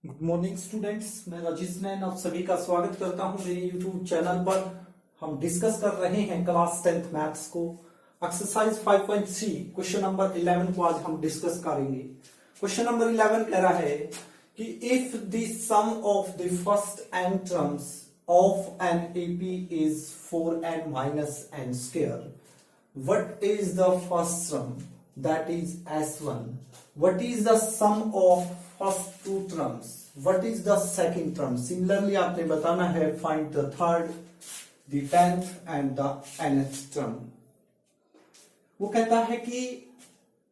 Good morning students, मैं राजेश नैन आप सभी का स्वागत करता हूं मेरे यूट्यूब चैनल पर। हम डिस्कस कर रहे हैं क्लास 10th मैथ्स को। एक्सरसाइज 5.3 क्वेश्चन नंबर 11 को आज हम डिस्कस करेंगे। क्वेश्चन नंबर 11 कह रहा है कि if the sum of the first n terms of an AP is 4n minus n square, what is the first term, that is S1? What is the sum of first two terms? What is the second term? Similarly आपने बताना है find the third, the 10th and the nth term. वो कहता है कि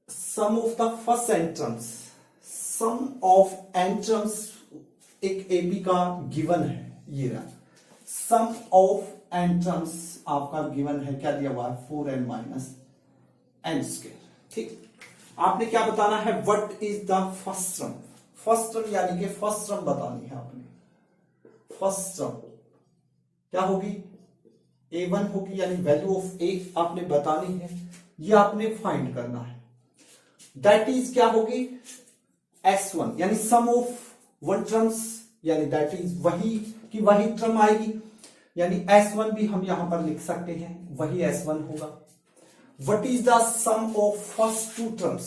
sum of the first n terms, sum of n terms एक AP का given है, ये रहा sum of n terms आपका गिवन है, क्या दिया हुआ है 4n minus n square। ठीक, आपने क्या बताना है what is the first term. First term यानी कि फर्स्ट टर्म बतानी है आपने। फर्स्ट टर्म क्या होगी, a1 होगी, यानी वैल्यू ऑफ a आपने बतानी है, ये आपने फाइंड करना है। दैट इज क्या होगी s1, यानी सम ऑफ वन टर्म्स, यानी दैट इज वही की वही टर्म आएगी, यानी S1 भी हम यहां पर लिख सकते हैं, वही S1 होगा। What is the sum of first two terms?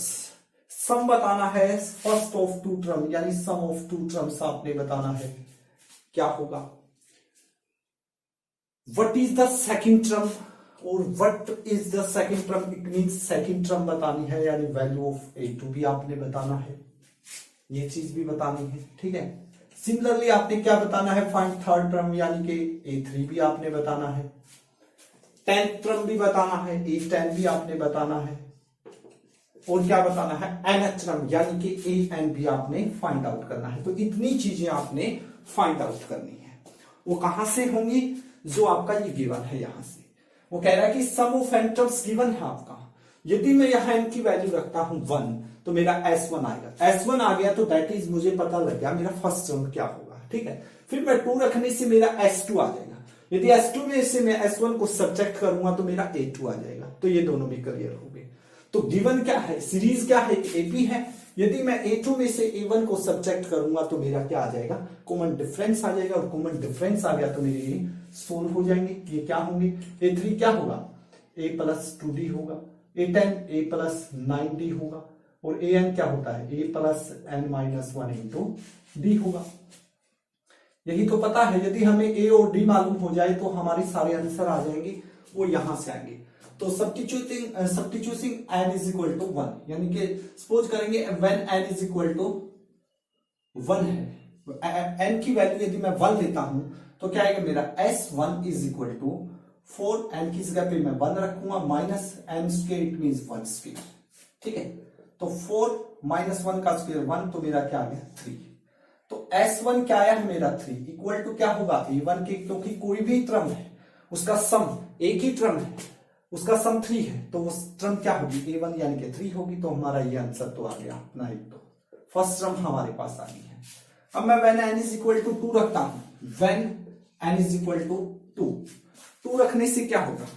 सम बताना है फर्स्ट ऑफ टू टर्म, यानी सम ऑफ टू टर्म्स आपने बताना है क्या होगा। What is the second term? और what is the second term? It means second term बतानी है, यानी वैल्यू ऑफ A2 भी आपने बताना है, ये चीज भी बतानी है। ठीक है, सिमिलरली आपने क्या बताना है फाइंड थर्ड टर्म, यानी कि A3 भी आपने बताना है, 10th टर्म भी बताना है, A10 भी आपने बताना है, और क्या बताना है nth टर्म, यानी कि AN भी आपने फाइंड आउट करना है। तो इतनी चीजें आपने फाइंड आउट करनी है। वो कहां से होंगी, जो आपका ये गिवन है यहां से। वो कह रहा है कि सम ऑफ n टर्म्स गिवन है आपका, यदि मैं यहां n की वैल्यू रखता हूं 1 तो मेरा S1 आएगा। S1 आ गया तो दैट इज मुझे पता लग गया मेरा फर्स्ट टर्म क्या होगा। ठीक है, फिर मैं 2 रखने से मेरा S2 आ जाएगा। यदि S2 में से मैं S1 को सब्ट्रैक्ट करूंगा तो मेरा A2 आ जाएगा। तो ये दोनों भी क्लियर हो गए। तो गिवन क्या है, सीरीज क्या है, AP है। यदि मैं A2 में से A1 को सब्ट्रैक्ट करूंगा तो मेरा क्या आ जाएगा, कॉमन डिफरेंस आ जाएगा, और कॉमन डिफरेंस आ गया तो मेरे ये सोल्व हो जाएंगे। ये क्या होंगे, A3 क्या होगा A प्लस 2D होगा, A10 A प्लस 9D होगा, और AN क्या होता है A plus n minus 1 into D होगा। यही तो पता है, यदि हमें A और D मालूम हो जाए तो हमारे सारे आंसर आ जाएंगे, वो यहां से आएंगे। तो substituting n is equal to 1, यानी कि सपोज करेंगे when n is equal to 1 है, n की वैल्यू यदि मैं 1 लेता हूं तो क्या आएगा मेरा S1 is equal to 4, n की जगह पे मैं 1 रखूंगा, minus n square, it means 1 square. ठीक है, तो 4 माइनस 1 का स्क्वायर 1, तो मेरा क्या आ गया 3। तो S1 क्या आया है मेरा 3, इक्वल टू क्या होगा A1 के, क्योंकि कोई भी टर्म है उसका सम एक ही टर्म है, उसका सम 3 है, तो वो टर्म क्या होगी A1 यानी कि 3 होगी। तो हमारा ये आंसर तो आ गया अपना, एक तो फर्स्ट टर्म हमारे पास आ गई है। अब मैं when n is equal to 2 रखता हूं, when n is equal to 2 रखने से क्या होगा,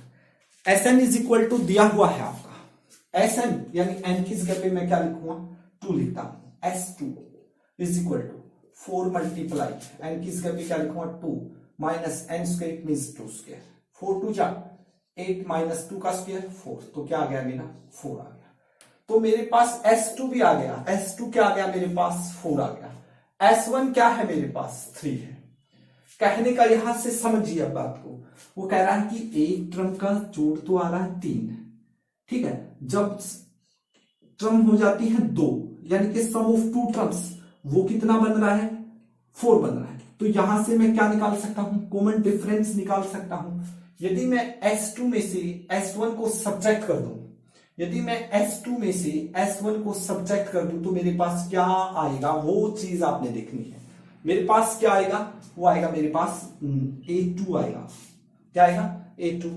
Sn इज इक्वल टू दिया हुआ है आपका Sn, यानी n की जगह पे मैं क्या लिखूंगा 2 लिखता हूं, S2 is equal to 4 multiply n की जगह पे क्या लिखूंगा 2 minus n square, it means 2 square, 4 2 जा 8 माइनस 2 का स्क्वायर 4, तो क्या आ गया मेरा 4 आ गया। तो मेरे पास S2 भी आ गया, S2 क्या आ गया मेरे पास 4 आ गया, S1 क्या है मेरे पास 3 है। कहने का यहां से समझिए अब बात को, वो कह रहा है कि एक टर्म का जोड़ तो आ रहा है 3, ठीक है, जब टर्म हो जाती है 2, यानी कि सम ऑफ टू टर्म्स, वो कितना बन रहा है 4 बन रहा है। तो यहां से मैं क्या निकाल सकता हूं, कॉमन डिफरेंस निकाल सकता हूं। यदि मैं S2 में से S1 को सब्ट्रैक्ट कर दूं, यदि मैं S2 में से S1 को सब्ट्रैक्ट कर दूं तो मेरे पास क्या आएगा, वो चीज आपने देखनी है। मेरे पास क्या आएगा, वो आएगा मेरे पास A2 आएगा। क्या आएगा A2,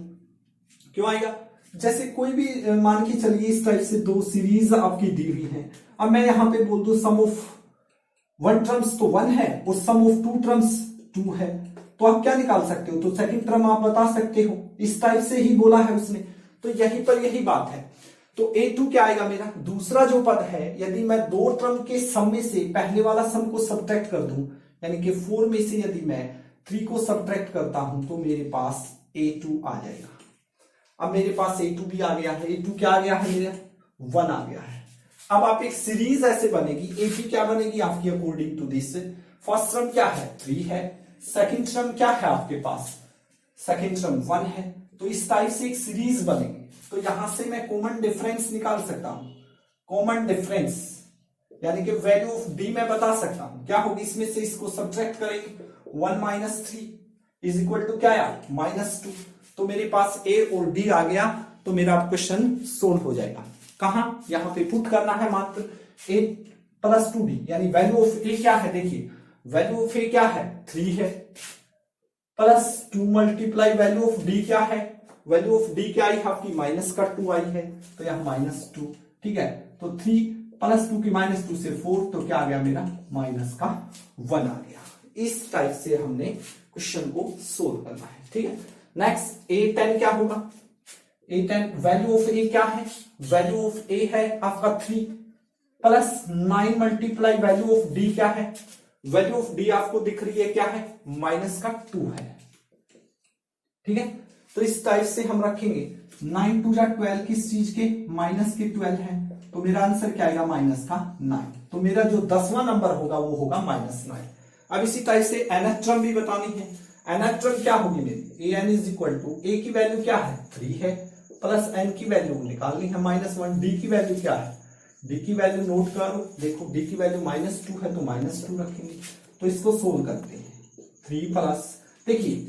क्यों आएगा, जैसे कोई भी मान के चलिए इस टाइप से 2 सीरीज आपकी दी हुई है। अब मैं यहां पे बोल दूं सम ऑफ वन टर्म्स तो 1 है और सम ऑफ टू टर्म्स 2 है, तो आप क्या निकाल सकते हो, तो सेकंड टर्म आप बता सकते हो। इस टाइप से ही बोला है उसने, तो यहीं पर यही बात है। तो A2 क्या आएगा मेरा, दूसरा जो पद है, यदि मैं दो टर्म के सम में से पहले वाला सम को सब्ट्रैक्ट कर दूं, यानी कि 4 में से यदि मैं 3 को सब्ट्रैक्ट करता हूं तो मेरे पास A2 आ जाएगा। अब मेरे पास A2 भी आ गया है। A2 क्या आ गया है मेरा, 1 आ गया है। अब आप एक सीरीज ऐसे बनेगी, A2 क्या बनेगी आपकी according to this, first term क्या है 3 है, सेकंड टर्म क्या है आपके पास, सेकंड टर्म 1 है। तो इस टाइप से एक सीरीज बनेगी। तो यहां से मैं कॉमन डिफरेंस निकाल सकता हूं, कॉमन डिफरेंस यानी कि वैल्यू ऑफ डी मैं बता सकता हूं क्या होगी, इसमें से इसको सब्ट्रैक्ट करेंगे, 1 माइनस 3 इज इक्वल टू क्या आया, -2। तो मेरे पास ए और डी आ गया, तो मेरा क्वेश्चन सोल्व हो जाएगा। कहां, यहां पे पुट करना है मात्र a प्लस 2d, यानी वैल्यू ऑफ ए क्या है, देखिए वैल्यू ऑफ ए क्या है 3 है, plus 2 multiply value of D क्या है, वैल्यू ऑफ डी क्या आई आपकी -2 आई है, तो यहां -2, ठीक है। तो 3 प्लस 2 की -2 से 4, तो क्या आ गया मेरा -1 आ गया। इस टाइप से हमने क्वेश्चन को सोल्व करना है, ठीक है। नेक्स्ट A10 क्या होगा, A10 वैल्यू ऑफ ए क्या है, वैल्यू ऑफ ए है आपका 3 plus 9 multiply value of D क्या है, वैल्यू ऑफ डी आपको दिख रही है क्या है, -2 है, ठीक है। तो इस टाइप से हम रखेंगे 9 2 जा 12 किस चीज के, -12 है, तो मेरा आंसर क्या आएगा -9। तो मेरा जो 10वां नंबर होगा वो होगा -9। अब इसी टाइप से nth टर्म भी बतानी है। nth टर्म क्या होगी मेरी, an इज इक्वल टू ए की वैल्यू क्या है 3 है, प्लस n की वैल्यू निकालनी है -1, डी की वैल्यू क्या है, डी की वैल्यू नोट करो, देखो डी की वैल्यू -2 है, तो -2 रखेंगे। तो इसको सोल्व करते हैं, 3 प्लस, देखिए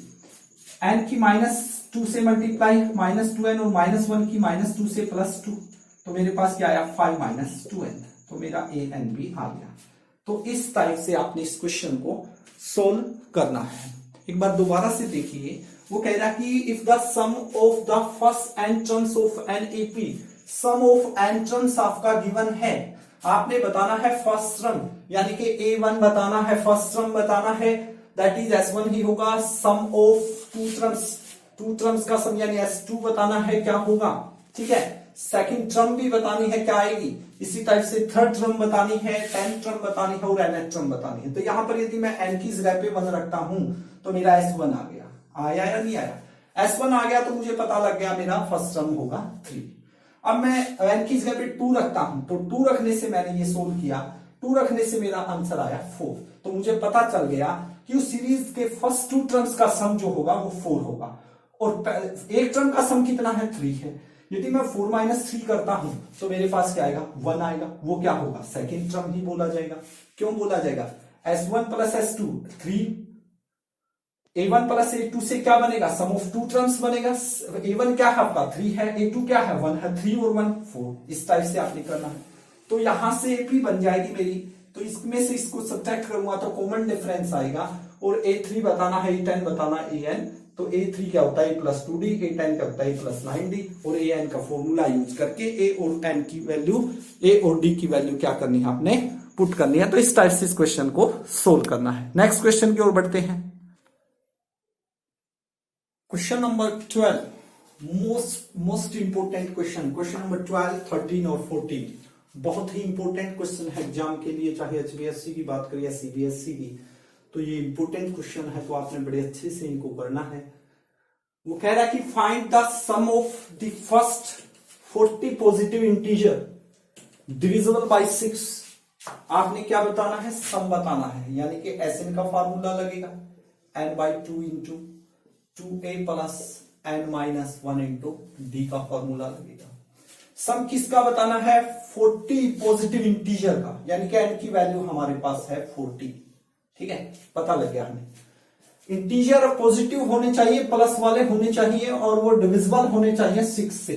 n की -2 से मल्टीप्लाई -2n और -1 की -2 से +2, तो मेरे पास क्या आया 5 -2n, तो मेरा an भी आ गया। तो इस टाइप से आपने इस क्वेश्चन को सोल्व करना है। एक बार दोबारा से देखिए, वो कह रहा कि if the sum of the first n terms of an AP, sum of n terms आपका गिवन है, आपने बताना है फर्स्ट टर्म, यानी कि A1 बताना है, फर्स्ट टर्म बताना है, दैट इज S1 ही होगा। सम ऑफ टू टर्म्स का सम यानी S2 बताना है क्या होगा, ठीक है। सेकंड टर्म भी बतानी है क्या आएगी, इसी टाइप से थर्ड टर्म बतानी है, 10th टर्म बतानी है और nth टर्म बतानी है। तो यहां पर यदि मैं n की जगह पे 1 रखता हूं तो मेरा S1 आ गया, आया या नहीं आया, S1 आ गया, तो मुझे पता लग गया मेरा फर्स्ट टर्म होगा 3। अब मैं n की जगह पे 2 रखता हूं, तो 2 रखने से मैंने ये सोल्व किया, 2 रखने से मेरा आंसर आया 4। तो मुझे पता चल गया कि उस सीरीज के फर्स्ट 2 टर्म्स का सम जो होगा वो 4 होगा, और एक टर्म का सम कितना है 3 है। यदि मैं 4 - 3 करता हूं तो मेरे पास क्या आएगा 1 आएगा, वो क्या होगा सेकेंड टर्म ही बोला जाएगा। क्यों बोला जाएगा, S1 plus S2 3, A1 plus A2 से क्या बनेगा, सम ऑफ 2 टर्म्स बनेगा। A1 क्या है आपका 3 है, A2 क्या है 1 है, 3 और 1 4, इस टाइप से आपने करना है। तो यहां से AP बन जाएगी मेरी, तो इसमें से इसको सब्ट्रैक्ट करूंगा तो कॉमन डिफरेंस आएगा, और A3 बताना है, A10 बताना है AN, तो A3 क्या होता है +2D, A10 क्या होता है +9D, और AN का फॉर्मूला यूज करके A और N की वैल्यू, A और D की वैल्यू क्या करनी है आपने पुट करनी है। तो इस टाइप से इस क्वेश्चन को सोल्व करना है। नेक्स्ट क्वेश्चन की ओर बढ़ते हैं। Question number 12, most important question, question number 12, 13 और 14 बहुत ही इंपोर्टेंट क्वेश्चन है एग्जाम के लिए, चाहे HBSC की बात करें या CBSC की, तो ये इंपोर्टेंट क्वेश्चन है, तो आपने बड़े अच्छे से इनको करना है। वो कह रहा है कि find the sum of the first 40 positive integer divisible by 6। आपने क्या बताना है, सम बताना है, यानी कि Sn का फार्मूला लगेगा n/2 into 2a plus n-1 into d का फॉर्मूला लगेगा। सम किसका बताना है, 40 पॉजिटिव इंटीजर का, यानी कि n की वैल्यू हमारे पास है 40, ठीक है, पता लग गया हमें। इंटीजर पॉजिटिव होने चाहिए, प्लस वाले होने चाहिए, और वो डिविजिबल होने चाहिए 6 से,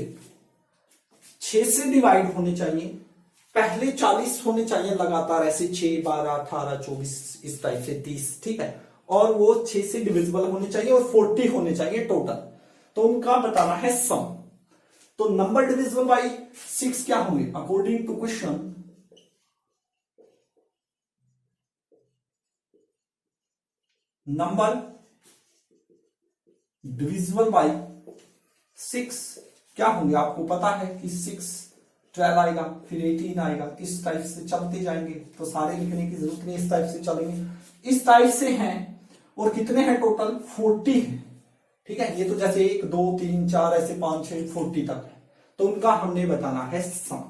6 से डिवाइड होने चाहिए, पहले 40 होने चाहिए लगातार, ऐसे 6 12 18 24 इस टाइप से 30, ठीक है, और वो 6 से डिविजिबल होने चाहिए और 40 होने चाहिए टोटल। तो उनका बताना है सम। तो नंबर डिविजिबल बाय 6 क्या होंगे according to question, number divisible by 6 क्या होंगे, आपको पता है कि 6 12 आएगा, फिर 18 आएगा, इस टाइप से चलते जाएंगे। तो सारे लिखने की जरूरत नहीं, इस टाइप से चलेंगे। इस टाइप से हैं और कितने हैं टोटल 40 हैं, ठीक है। ये तो जैसे 1 2 3 4 ऐसे 5 6 40 तक है, तो उनका हमने बताना है सम।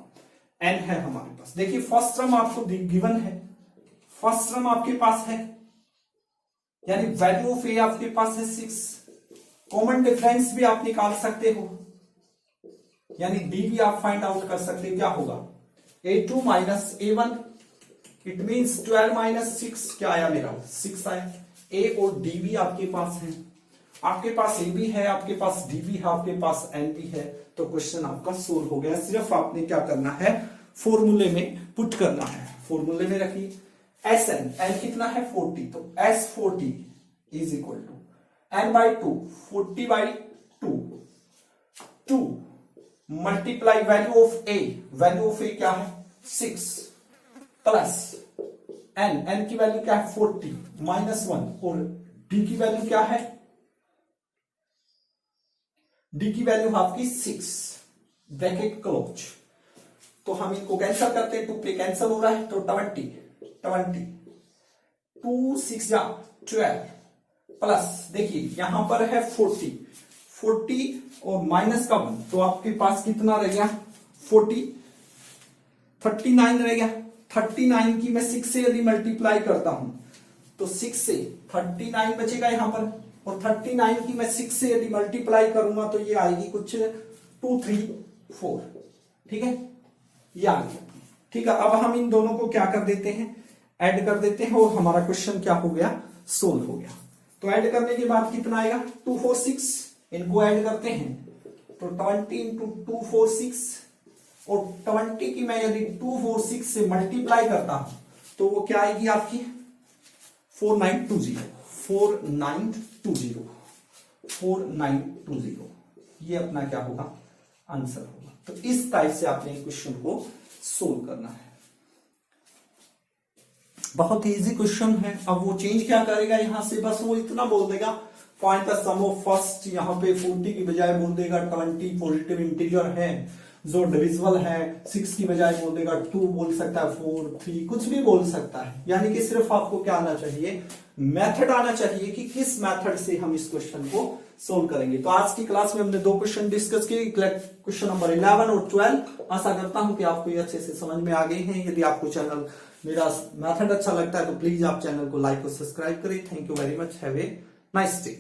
n है हमारे पास। देखिए फर्स्ट टर्म आपको गिवन है, फर्स्ट टर्म आपके पास है, यानी वैल्यू ऑफ ए आपके पास है 6। कॉमन डिफरेंस भी आप निकाल सकते हो, यानी डी भी आप फाइंड आउट कर सकते हो। क्या होगा a2 minus a1, it means 12 minus 6 क्या आया मेरा 6 आया। a और d भी आपके पास है, आपके पास a भी है, आपके पास d भी है, आपके पास n भी है। तो क्वेश्चन आपका सोल्व हो गया। सिर्फ आपने क्या करना है, फॉर्मूले में पुट करना है। फॉर्मूले में रखिए Sn, n कितना है 40, तो S40 is equal to n by 2, 40 by 2 multiply value of A, value of A क्या है 6 प्लस n की वैल्यू क्या है 40 माइनस 1 और d की वैल्यू क्या है, d की वैल्यू आपकी 6, ब्रैकेट क्लोज। तो हम इनको कैंसिल करते हैं, 2 पे कैंसिल हो रहा है, तो 20 2 6 जा 12 प्लस देखिए यहां पर है 40 और माइनस का 1, तो आपके पास कितना रह गया 39 रह गया। 39 की मैं 6 से यदि मल्टीप्लाई करता हूं तो 6 से 39 बचेगा यहां पर, और 39 की मैं 6 से यदि मल्टीप्लाई करूंगा तो ये आएगी कुछ 2 3 4, ठीक है, ये आ गया। ठीक है, अब हम इन दोनों को क्या कर देते हैं, ऐड कर देते हैं और हमारा क्वेश्चन क्या हो गया, सोल्व हो गया। तो ऐड करने के बाद कितना आएगा 2 4 6, इनको ऐड करते हैं तो 20 इंटू 2 4 6, और 20 की मैं यदि 2 4 6 से मल्टीप्लाई करता हूं तो वो क्या आएगी आपकी 4920 ये अपना क्या होगा आंसर होगा। तो इस टाइप से आपने क्वेश्चन को सोल्व करना है। बहुत इजी क्वेश्चन है। अब वो चेंज क्या करेगा यहां से, बस वो इतना बोल देगा find the sum of first, यहां पे 40 की बजाय बोल देगा 20 पॉजिटिव इंटीजर है जो डिविजिबल है, 6 की बजाय बोल देगा 2, बोल सकता है 4 3, कुछ भी बोल सकता है। यानी कि सिर्फ आपको क्या आना चाहिए, मेथड आना चाहिए कि किस मेथड से हम इस क्वेश्चन को सोल्व करेंगे। तो आज की क्लास में हमने 2 क्वेश्चन डिस्कस किए, क्वेश्चन नंबर 11 और 12। आशा करता हूं कि आपको ये अच्छे से समझ में आ गए हैं। यदि आपको चैनल मेरा मेथड अच्छा लगता है तो प्लीज आप चैनल को लाइक और सब्सक्राइब करें। Thank you very much, have a nice day.